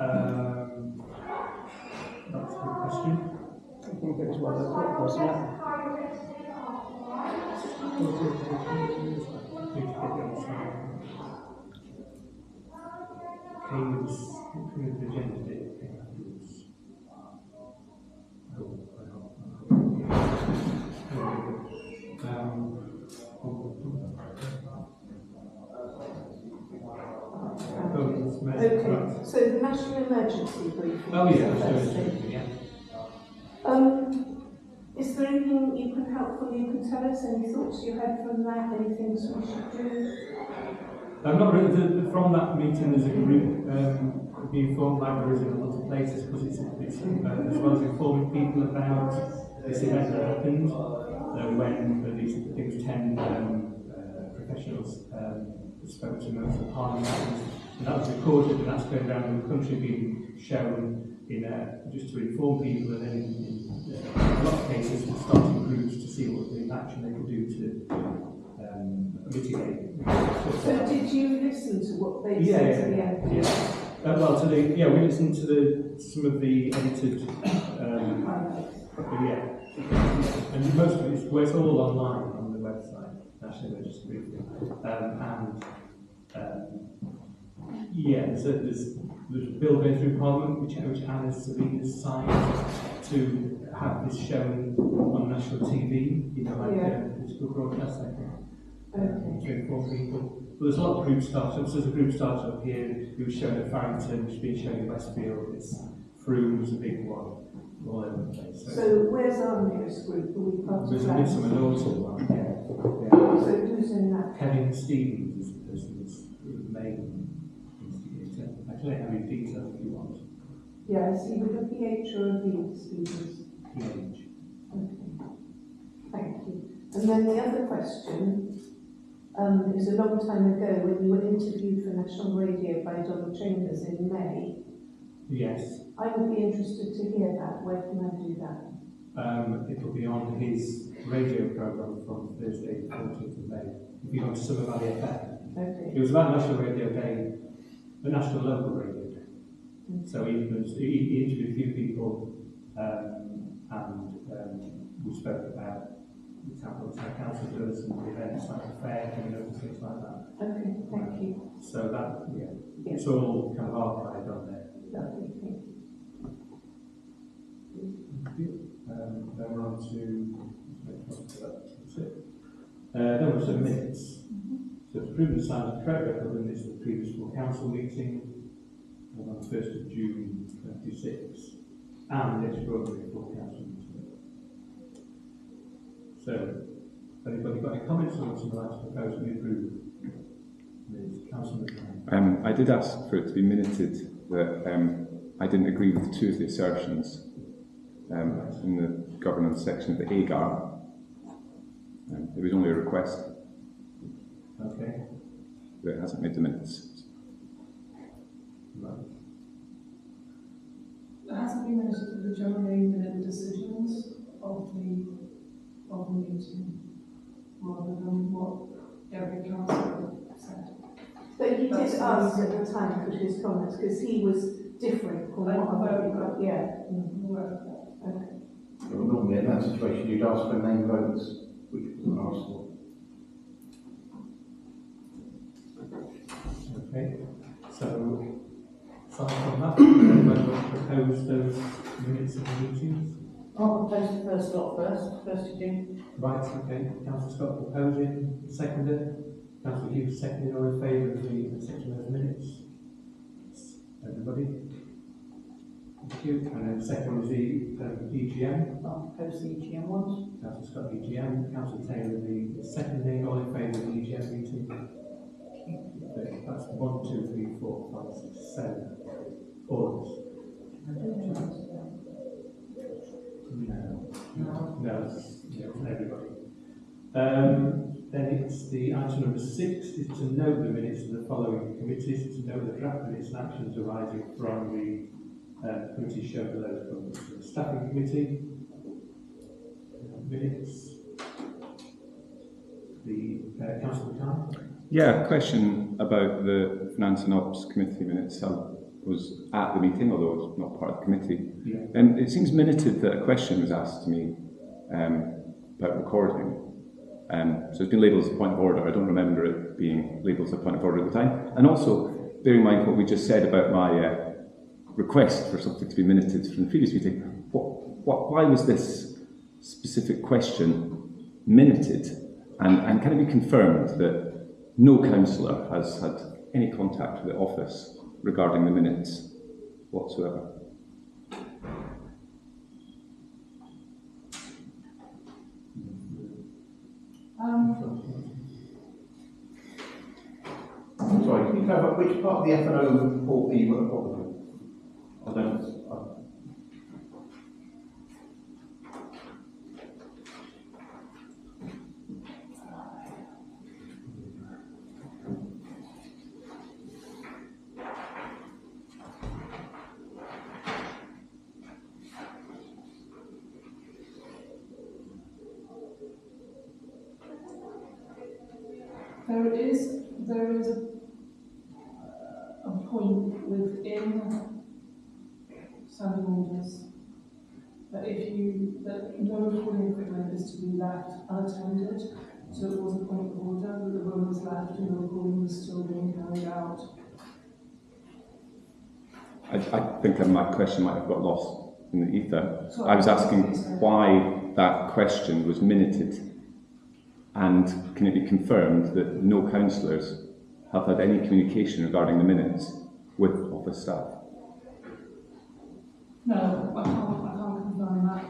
That's a good question. I think it was well looked at, wasn't it? King's agenda did afterwards. Okay, so the national emergency briefing. Oh yeah, is there anything you can helpfully tell us? Any thoughts you had from that? Any things we should do? I'm not really from that meeting. There's a group being formed like there is in a lot of places, because it's as well as informing people about this event that happened when at least I think 10 professionals spoke to members of Parliament, and that was recorded, and that's going around the country being shown in just to inform people, and then in a lot of cases starting groups to see what the action they could do to mitigate. So did you listen to what they said to the MP? We listened to some of the edited and most of it's all online on the website, National Emergency Briefing. There's a bill going through Parliament which Anna Savina's signed to have this shown on national TV, political broadcast, I think. To inform people. But there's a lot of group startups. There's a group startup here who was shown at Farrington, which has been shown in Westfield. It's Froom's a big one, all over the place. So where's our nearest group? Are we part of there's that? a Midsomer Norton one, yeah. So who's in that? Kevin Stevens is the person that's the main instigator. I can let you have your details if you want. Yeah, is he with a PH or a V, Stevens? PH. Okay, thank you. And then the other question, it was a long time ago when you were interviewed for National Radio by Donald Chambers in May. Yes. I would be interested to hear that. Where can I do that? It'll be on his radio programme from Thursday, the 14th of May. If you go to Summer Valley FM. Okay. It was about National Radio Day, the National Local Radio Day. So he interviewed a few people, and we spoke about the town council does and events like the fair coming up and things like that. Okay, thank you. So that, it's all kind of archived on there. Lovely, thank you. Then we're on to, that's it. Then we're to minutes. So to approve the sign of the correct record in this the previous full council meeting on the 1st of June 26, and the extraordinary full council meeting. So, anybody got any comments on what's like to propose we approve? I did ask for it to be minuted that I didn't agree with two of the assertions in the governance section of the AGAR. It was only a request. Okay. But it hasn't made the minutes. Right. It hasn't been minuted for the generally minute decisions of the meeting, rather than what every councillor said. But he did ask at the time for his comments, because he was different from what other people. Yeah. Okay. Well, normally in that situation you'd ask for name votes, which wasn't asked for. Okay. So, aside from that, anybody want to propose those minutes of the meetings? I'll propose the first lot first of June. Right, okay. Councillor Scott proposing, seconded. Councillor Hughes seconded, or in favour of the section of those minutes? Everybody? Thank you. And then the second one is the EGM. I'll propose the EGM ones. Councillor Scott, EGM. Councillor Taylor, the seconding. All in favour of the EGM meeting? That's 1, 2, 3, 4, 5, 6, 7. All of us. No, it's everybody. Then it's the item number 6 is to note the minutes of the following committees, to note the draft minutes and actions arising from the committees shown below, from the staffing committee minutes, the Councillor Khan. Yeah, question about the Finance and Ops Committee minutes. I'll was at the meeting, although I was not part of the committee. Yeah. And it seems minuted that a question was asked to me about recording. So it's been labelled as a point of order. I don't remember it being labelled as a point of order at the time. And also, bear in mind what we just said about my request for something to be minuted from the previous meeting. Why was this specific question minuted? And can it be confirmed that no councillor has had any contact with the office regarding the minutes whatsoever? Sorry, can you clarify which part of the F&O report you were involved with? I don't. There is a point within standing orders that no recording equipment is to be left unattended. So it was a point of order that the room was left and the recording was still being carried out. I think my question might have got lost in the ether. Sorry, I was asking why that question was minuted. And can it be confirmed that no councillors have had any communication regarding the minutes with office staff? No, I can't confirm that.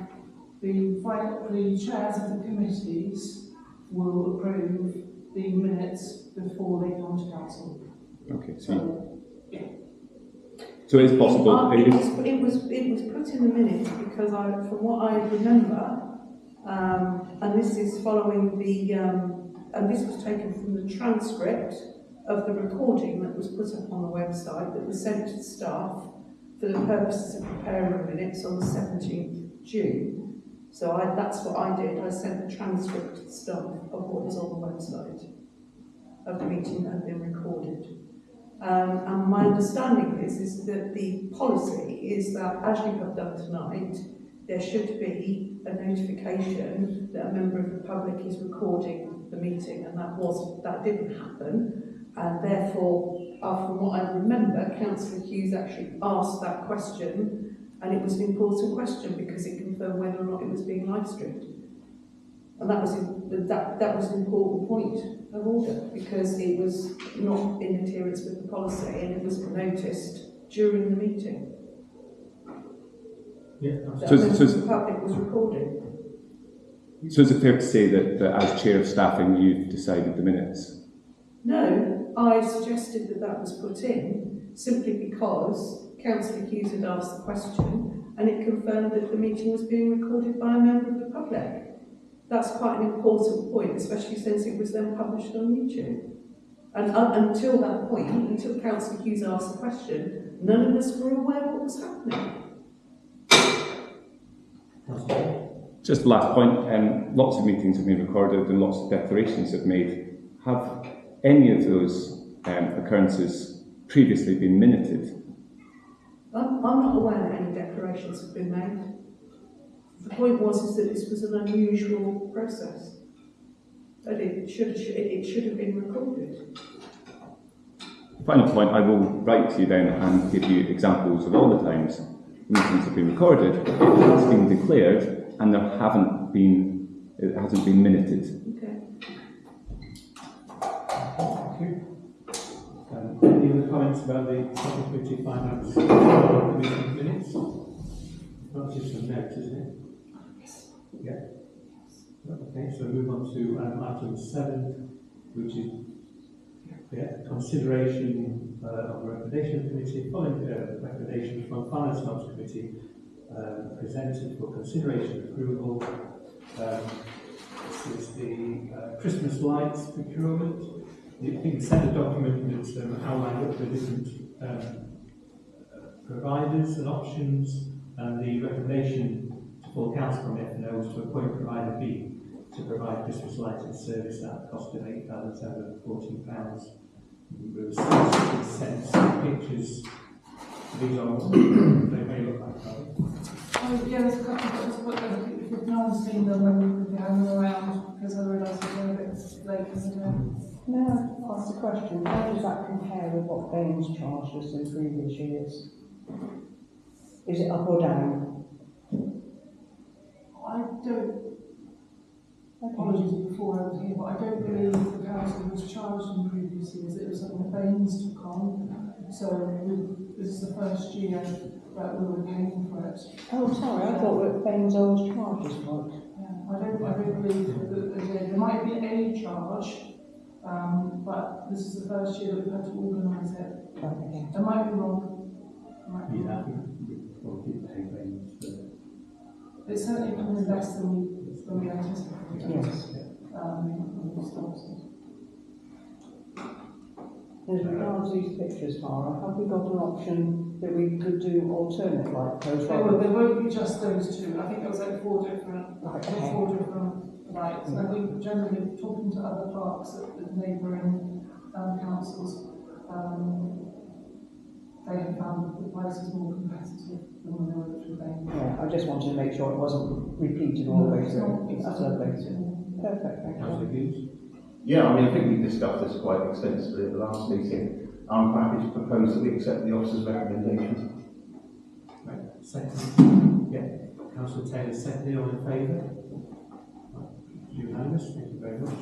The chairs of the committees will approve the minutes before they come to council. Okay, So, yeah. So it is possible. It was put in the minutes because from what I remember, and this is following the, and this was taken from the transcript of the recording that was put up on the website that was sent to staff for the purposes of preparing the minutes on the 17th June. So that's what I did. I sent the transcript to the staff of what was on the website of the meeting that had been recorded. And my understanding is that the policy is that, as you have done tonight, there should be a notification that a member of the public is recording the meeting, and that didn't happen. And therefore, from what I remember, Councillor Hughes actually asked that question, and it was an important question because it confirmed whether or not it was being live streamed. And that was an important point of order because it was not in adherence with the policy and it was noticed during the meeting. Yeah, So the public was recorded. So is it fair to say that as chair of staffing you've decided the minutes? No, I suggested that was put in simply because Councillor Hughes had asked the question and it confirmed that the meeting was being recorded by a member of the public. That's quite an important point, especially since it was then published on YouTube. And until that point, until Councillor Hughes asked the question, none of us were aware what was happening. Just the last point, lots of meetings have been recorded and lots of declarations have made. Have any of those occurrences previously been minuted? I'm not aware that any declarations have been made. The point is that this was an unusual process. That it should have been recorded. Final point, I will write to you then and give you examples of all the times meetings have been recorded, it has been declared and it hasn't been minuted. Okay. Thank you. Any other comments about the Committee Finance meeting minutes? Not just some notes, isn't it? Yeah. Okay, so move on to item 7, which is consideration of the recommendation committee, following recommendation from Finance and Ops Committee presented for consideration and approval. This is the Christmas lights procurement. You can send a document that outlines the different providers and options, and the recommendation to full council from F&O is to appoint provider B to provide Christmas lighting service at a cost of £8,714. There was sent pictures These are, they may look like that. Oh, yeah, there's a couple of books, but if no one's seen them, then we can have them around, because I realise they're a bit late in the day. May I ask a question? How does that compare with what Baines charged us in previous years? Is it up or down? I don't, apologies before I was here, but I don't believe the council was charged in previous years. It was something that Baines took on. So this is the first year that we were paying for it. Oh, sorry, I thought that Baines always charged us for it. Yeah, I don't believe that they did. There might be a charge, but this is the first year that we've had to organise it. Okay. I might be wrong. I might be Yeah, I wrong. think we'll keep paying payments for It's certainly coming less than we anticipated. Yes. When we started. As regards these pictures, Tara, have we got an option that we could do alternate light posts? There won't be just those two. I think there was like four different lights. And I think generally talking to other parks at neighbouring councils, they have found the prices more competitive than when they were through Bain. Yeah, I just wanted to make sure it wasn't repeated all the way It's through. not- That's lovely. Perfect, thank you. Councillor Hughes. Yeah, I mean, I think we discussed this quite extensively at the last meeting. I'm happy to propose that we accept the officer's recommendation. Right, second. Yeah, Councillor Taylor, secondly, all in favour? Unanimous, thank you very much.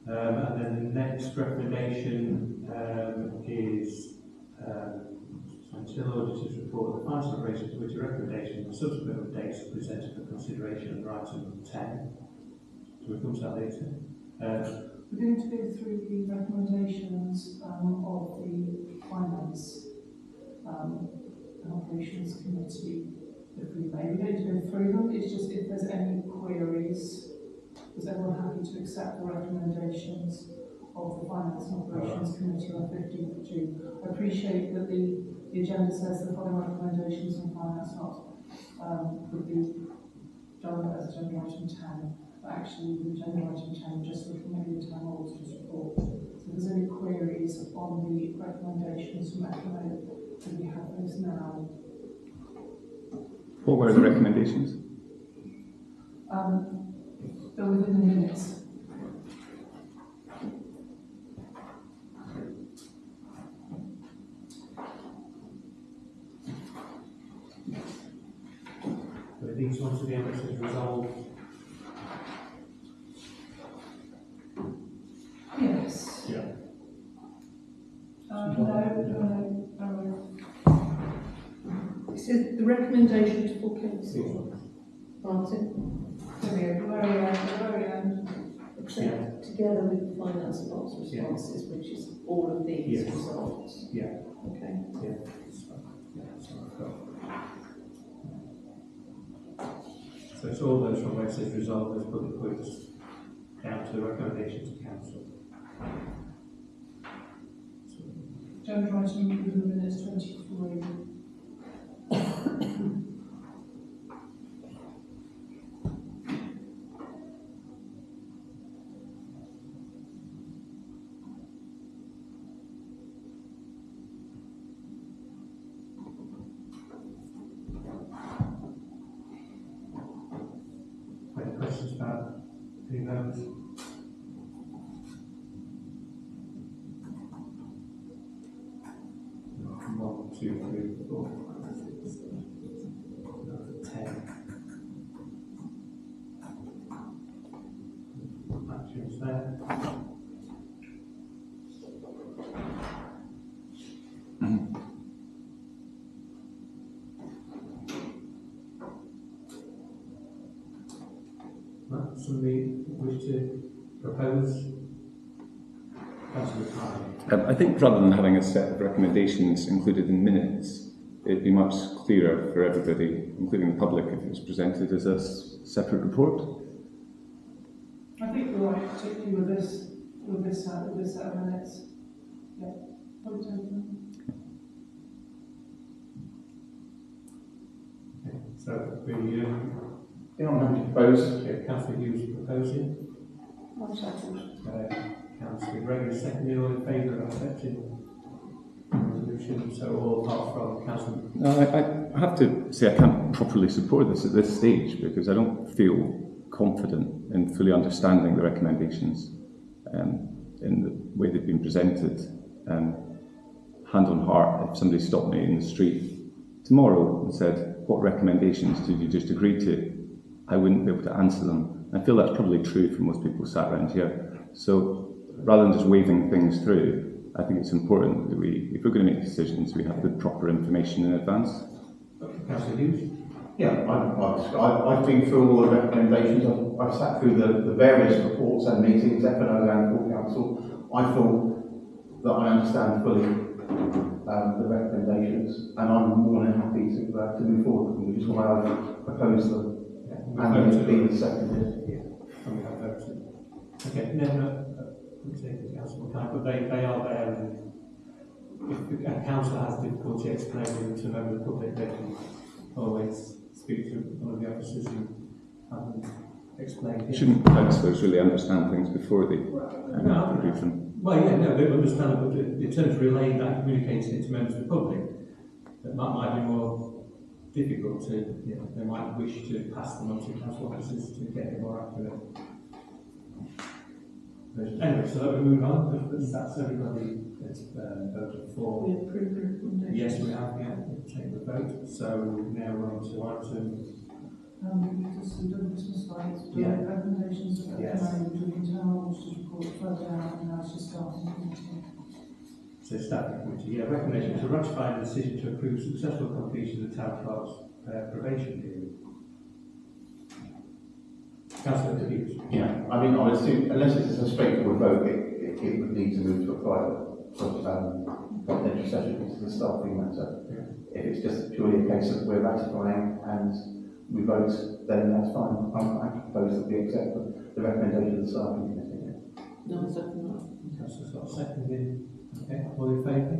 And then the next recommendation is until auditors report the finance operations which are recommendations and subsequent updates are presented for consideration under item 10. So we come to that later. We're going to go through the recommendations of the Finance and Operations Committee, if we may. We're going to go through them. It's just if there's any queries, is everyone happy to accept the recommendations of the Finance and Operations Committee on 15th of June? I appreciate that the agenda says the following recommendations on finance would be done as agenda item 10. But actually, the agenda item 10, just looking at the town auditor's report. So if there's any queries on the recommendations from FMO, do we have those now? What were the recommendations? They're within the minutes. So these ones to be resolved. Yes. Yeah. No. This is the recommendation to full council. Martin, Very end. accept together with the finance and ops responses, which is all of these Yes. results. Yeah. Okay. Yeah. So I've got. So it's all those from where it says resolve those public points down to the recommendation to council. Agenda item within the minutes 23. Any questions about any of those? One, two, three, four, five, six, seven, 10. Actions there. Right, somebody wish to propose? Councillor Carney. I think rather than having a set of recommendations included in minutes, it'd be much clearer for everybody, including the public, if it was presented as a separate report. I think you're right, particularly with this set of minutes. Yeah. Point taken. Okay, so we, Yeah, I'm happy to propose. Councillor Hughes proposing. One second. Councillor Gregory seconded, all in favour of accepting the resolution? recommendation, so all apart from Councillor. No, I have to say I can't properly support this at this stage because I don't feel confident in fully understanding the recommendations in the way they've been presented. Hand on heart, if somebody stopped me in the street tomorrow and said, what recommendations did you just agree to? I wouldn't be able to answer them. I feel that's probably true for most people sat around here. So rather than just waving things through, I think it's important that if we're going to make decisions, we have the proper information in advance. Councillor Hughes? Yeah, I've been through all the recommendations. I've sat through the various reports and meetings, F&O and full council. I feel that I understand fully the recommendations, and I'm more than happy to move forward with them, which is why I've proposed them. And then to be the second. Yeah, and we have voted. Okay, but they are there, and if a councillor has difficulty explaining to a member of the public, they can always speak to one of the officers and have them explain. Shouldn't councillors really understand things before they agree them? Well, yeah, no, they understand, but in terms of relaying that, communicating it to members of the public, that might be more difficult to, they might wish to pass them on to council officers to get it more accurate. Anyway, so let me move on. That's everybody that's voted for. We approve the recommendation. Yes, we have, we'll take the vote. So now we're on to item. Because we've done Christmas lights, Yeah. recommendations of Yes. doing internal auditors report further down, and now it's just starting committee. So staffing committee, recommendation to ratify the decision to approve successful completion of the town clerk's probation period. Councillor Hughes. Yeah, I mean, honestly, unless it's a straightforward vote, it would need to move to a private confidential session because it's a staffing matter. Yeah. If it's just purely a case of we're ratifying and we vote, then that's fine. I propose that we accept the recommendation of the staffing committee. No, second that. Councillor Scott, seconded. Okay, all in favour?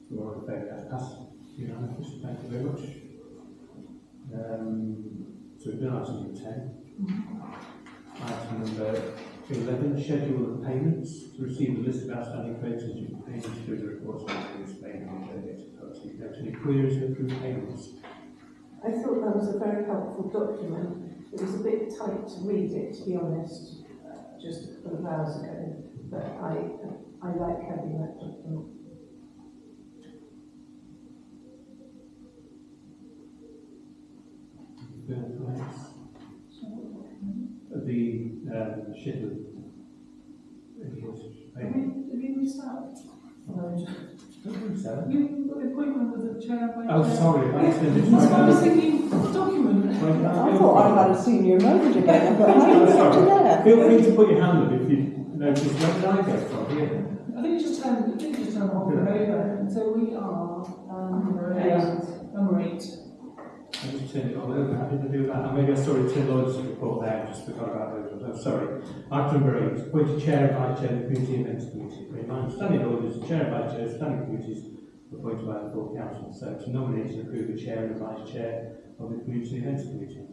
So we're all in favour, that's passed unanimously. Thank you very much. So we've done item number 10. Item number 11, schedule of payments. To receive a list of outstanding creditors due payments through the reports of Spain and the any queries or approved payments? I thought that was a very helpful document. It was a bit tight to read it, to be honest, just a couple of hours ago, but I like having that document. The schedule. Have you missed out? So. You've got the appointment with the chair. Oh, sorry, I said this. That's why I was thinking, what document? I thought I had a senior moment again, but I Oh, didn't get to there. Feel free to put your hand up if you notice. Where did I go from here? I think you just turned off the over. So we are number 8. I just turned it all over. How did I do that? And maybe I saw it turn Lloyd's report there. I just forgot about those ones. Oh, sorry. Item number 8. Appoint chair and vice chair of the community events committee. In my standing orders, the chair and vice chair of standing committees appointed by the full council. So to nominate and approve the chair and the vice chair of the community events committee.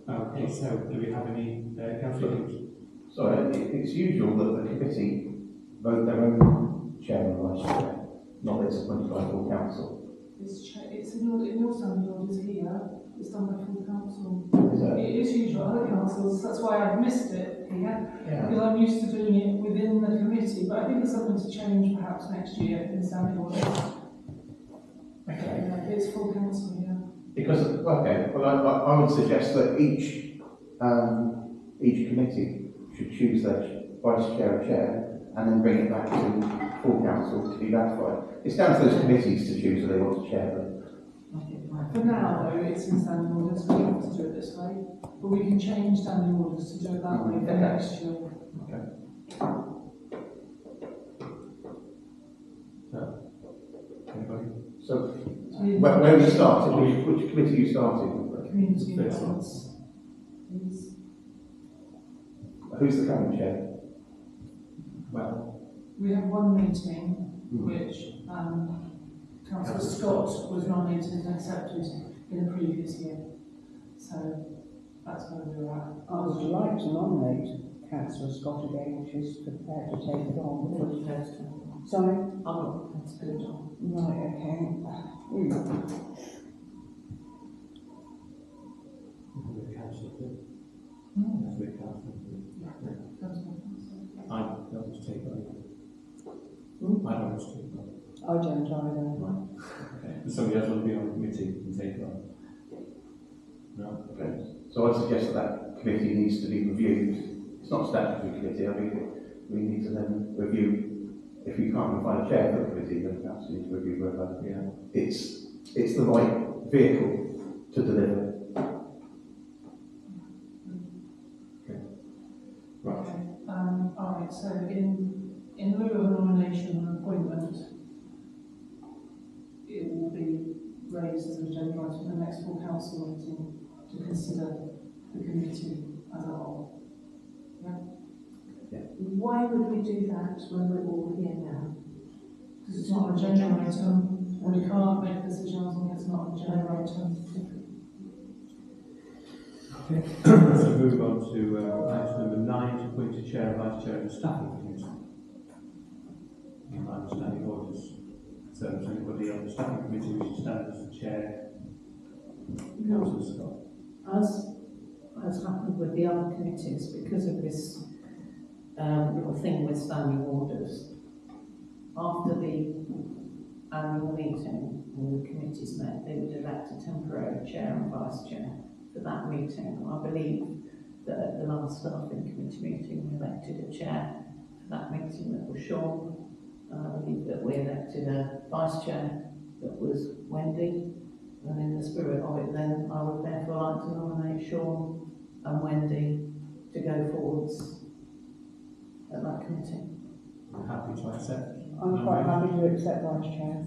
Okay, so do we have any councillors? So it's usual that the committee vote their own chair and vice chair, not that it's appointed by the full council. It's in your standing orders here. It's done by full council. Is that? It is usual other councils. That's why I've missed it here. Yeah. Because I'm used to doing it within the committee. But I think it's something to change perhaps next year in standing orders. Okay. It's full council here. Because, okay, well, I would suggest that each committee should choose their vice chair or chair and then bring it back to full council to be ratified. It's down to those committees to choose who they want to chair them. For now, though, it's in standing orders. We have to do it this way. But we can change standing orders to do it that way for Okay. next year. Okay. So, anybody? So, where we started, which committee you started with? Community First one. events. Is Who's the current chair? Well, we have one meeting which Councillor Scott was nominated and accepted in the previous year. So that's where we were at. I would like to nominate Councillor Scott again if she's prepared to take it on. Sorry? I'm not prepared to put it on. Right, okay. I don't want to take on. I don't want to take on. I don't either. Okay. Does somebody else want to be on the committee and take on? No? Okay. So I suggest that committee needs to be reviewed. It's not a statutory committee. I mean, we need to then review. If you can't find a chair for the committee, then perhaps you need to review whether it's the right vehicle to deliver. Right. All right, so in lieu of a nomination and appointment, it will be raised as an agenda item in the next full council meeting to consider the committee as a whole. Why would we do that when we're all here now? Because it's not an agenda item, and we can't make decisions when it's not an agenda item. Okay. So move on to item number 9, to appoint a chair and vice chair of the staffing committee. My understanding orders. So does anybody on the staffing committee wish to stand as the chair? Councillor Scott. As happened with the other committees, because of this little thing with standing orders, after the annual meeting and the committees met, they would elect a temporary chair and vice chair for that meeting. I believe that at the last staffing committee meeting we elected a chair for that meeting that was Sean, and I believe that we elected a vice chair that was Wendy, and in the spirit of it then I would therefore like to nominate Sean and Wendy to go forwards at that committee. I'm happy to accept. I'm quite happy to accept vice chair.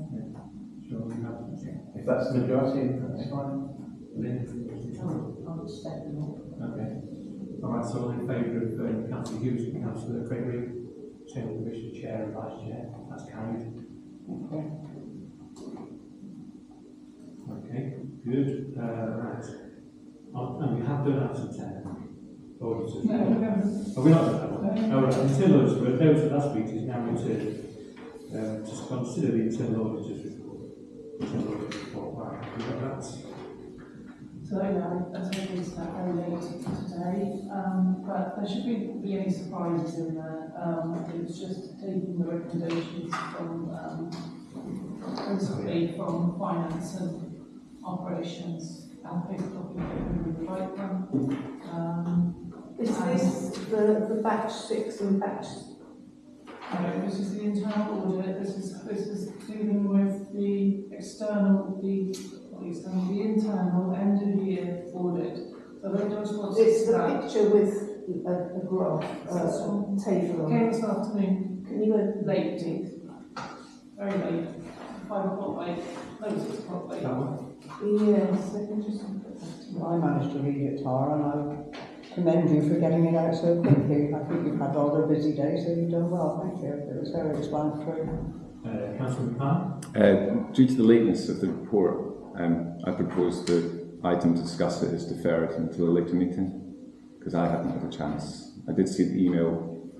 Sure, you have to accept. If that's the majority, that's fine. I'll accept them all. Okay. All right, so all in favour of Councillor Hughes and Councillor Gregory saying the wish of chair and vice chair, that's carried. Okay. Okay, good. Right. And we have done item 10. Auditors. No, we haven't. Oh, we're not done that one. Oh, right. Internal auditors were noted last week is now returned. Just consider the internal auditors report. Internal auditors report. Right. Have you got that? So yeah, I was hoping to that very late today, but there shouldn't be any surprises in there. It was just taking the recommendations from principally from finance and operations and picked up in the right one. Is this the batch 6 and batch? No, this is the internal audit. This is dealing with the external, the internal end of year audit. So that does what's It's the picture with a graph, a table on came it. this afternoon. Can you go Late, very late, 5 o'clock late, no 6 o'clock late. That one? Yes, I can just. I managed to read it, Tara, and I commend you for getting it out so quickly. I think you've had rather a busy day, so you've done well. Thank you. It was very explanatory. Councillor McCann? Due to the lateness of the report, I propose the item to discuss it is deferred until a later meeting, because I haven't had a chance. I did see the email,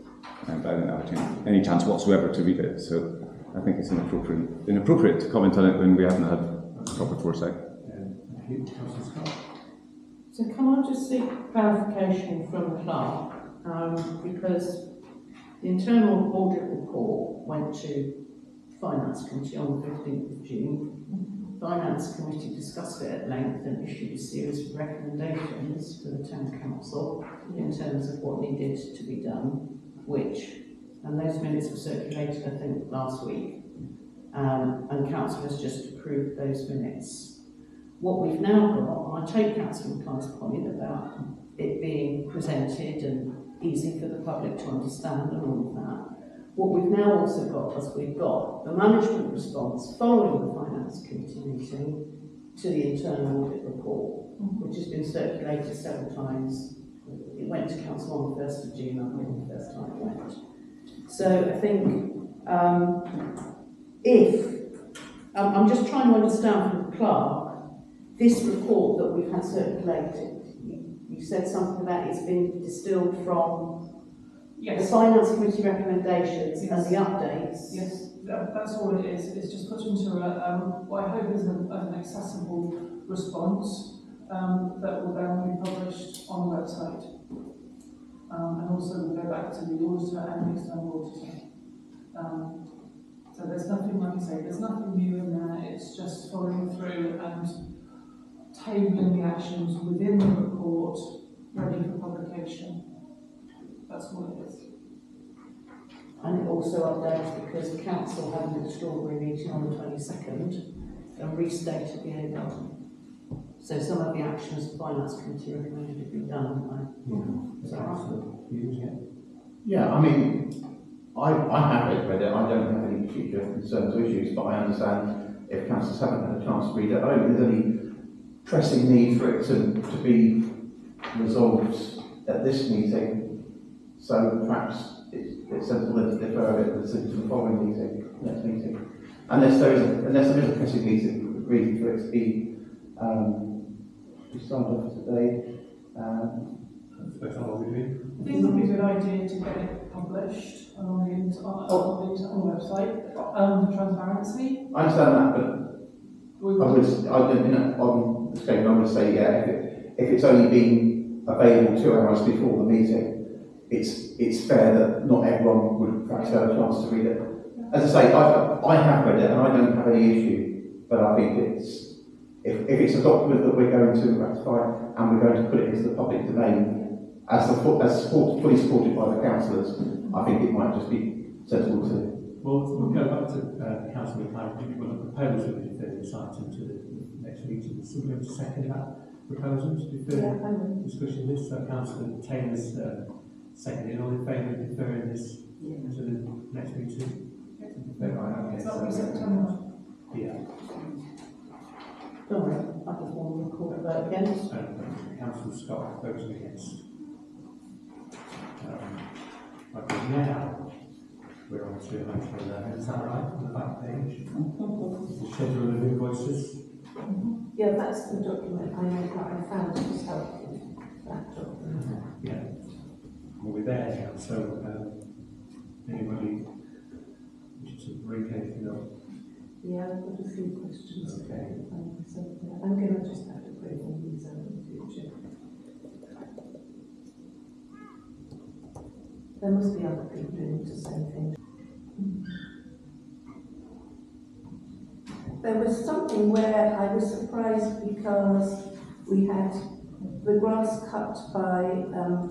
but I didn't have any chance whatsoever to read it, so I think it's inappropriate to comment on it when we haven't had proper foresight. Thank you. Councillor Scott? So can I just seek clarification from the clerk, because the internal audit report went to Finance Committee on the 15th of June. Finance Committee discussed it at length and issued a series of recommendations for the Town Council in terms of what needed to be done, and those minutes were circulated I think last week, and Council has just approved those minutes. What we've now got, and I take Councillor McCann's point about it being presented and easy for the public to understand and all of that. What we've now also got is we've got the management response following the Finance Committee meeting to the internal audit report, which has been circulated several times. It went to Council on the 1st of June, I think the first time it went. So I think I'm just trying to understand from the clerk, this report that we've had circulated, you said something about it's been distilled from the Finance Committee recommendations and the updates. Yes. That's all it is. It's just put into what I hope is an accessible response that will then be published on the website. And also will go back to the auditor and the external auditor. So there's nothing, like I say, there's nothing new in there. It's just following through and tabling the actions within the report ready for publication. That's all it is. And it also updates because the council had an extraordinary meeting on the 22nd and restated the AGAR. So some of the actions the Finance Committee recommended have been done, haven't they? Yeah, I mean, I have read it. I don't have any particular concerns or issues, but I understand if councillors haven't had a chance to read it. I don't think there's any pressing need for it to be resolved at this meeting. So perhaps it's sensible to defer it to the following meeting, next meeting, unless there is a pressing reason for it to be signed off today. I think it would be a good idea to get it published on the website for transparency. I understand that, but on the scope, I would say, yeah, if it's only been available 2 hours before the meeting, it's fair that not everyone would perhaps have a chance to read it. As I say, I have read it and I don't have any issue, but I think if it's a document that we're going to ratify and we're going to put it into the public domain fully supported by the councillors, I think it might just be sensible to. Well, we'll go back to Councillor McLaren. We'll propose that we defer this item to the next meeting. Is somebody to second that proposal to defer discussion of this? So Councillor Taylor's seconded. All in favour of deferring this to the next meeting? Right, okay. That'll be September. Yeah. Don't worry, I just want to record a vote against. Councillor Scott voting against. Okay, now we're on to item 11. Is that right? On the back page, the schedule of invoices. Yeah, that's the document I know that I found was helpful. That document. Yeah, we're there now. So, anybody wish to bring anything up? Yeah, I've got a few questions. Okay. So, I'm going to just have to put all these out in the future. There must be other people doing the same thing. There was something where I was surprised because we had the grass cut by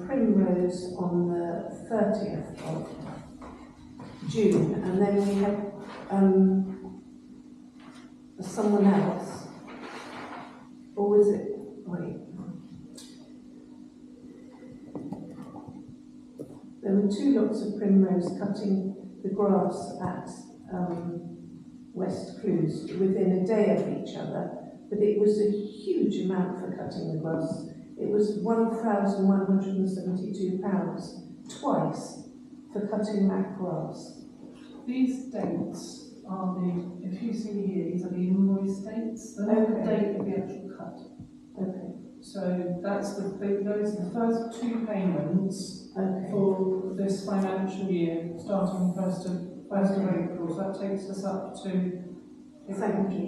Primrose on the 30th of June, and then we had someone else, or was it, wait, there were 2 lots of Primrose cutting the grass at West Clues within a day of each other, but it was a huge amount for cutting the grass. It was £1,172 twice for cutting that grass. These dates are if you see here, these are the invoice dates. They're not the date of the actual cut. Okay. So that's those are the first 2 payments for this financial year, starting 1st of April. So that takes us up to. Thank you.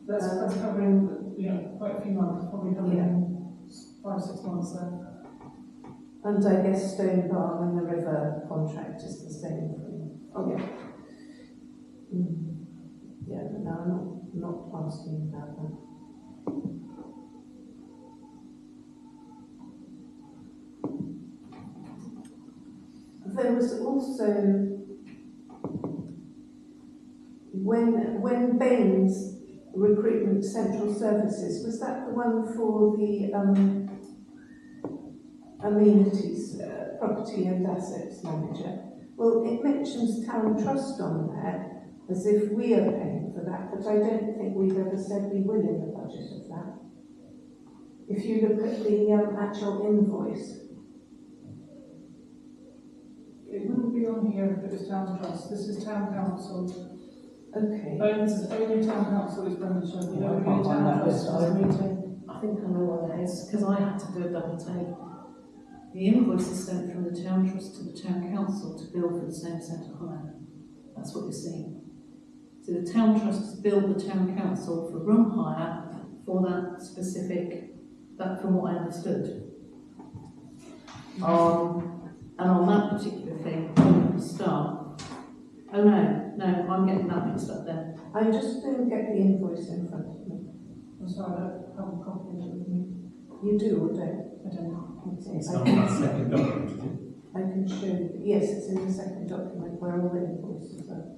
That's covering quite a few months, probably covering 5-6 months there. And I guess Stone Bar and the River contract is the same thing. Oh yeah. Yeah, but no, I'm not asking about that. There was also when Baines Recruitment Central Services, was that the one for the amenities, property and assets manager? Well, it mentions Town Trust on there as if we are paying for that, but I don't think we've ever said we will in the budget of that. If you look at the actual invoice. It wouldn't be on here if it was Town Trust. This is Town Council. Okay. This is only Town Council expenditure. You don't really Town Trust meeting. I think I know what that is, because I had to do a double take. The invoice is sent from the Town Trust to the Town Council to bill for the same centre hire. That's what you're seeing. So the town trust has billed the town council for room hire for that specific, that from what I understood. And on that particular thing, on staff. Oh no, I'm getting that mixed up then. I just didn't get the invoice in front of me. I'm sorry, I don't have a copy of it with me. You do or don't? I don't know. It's on that second document, is it? I can show you. Yes, it's in the second document where all the invoices are.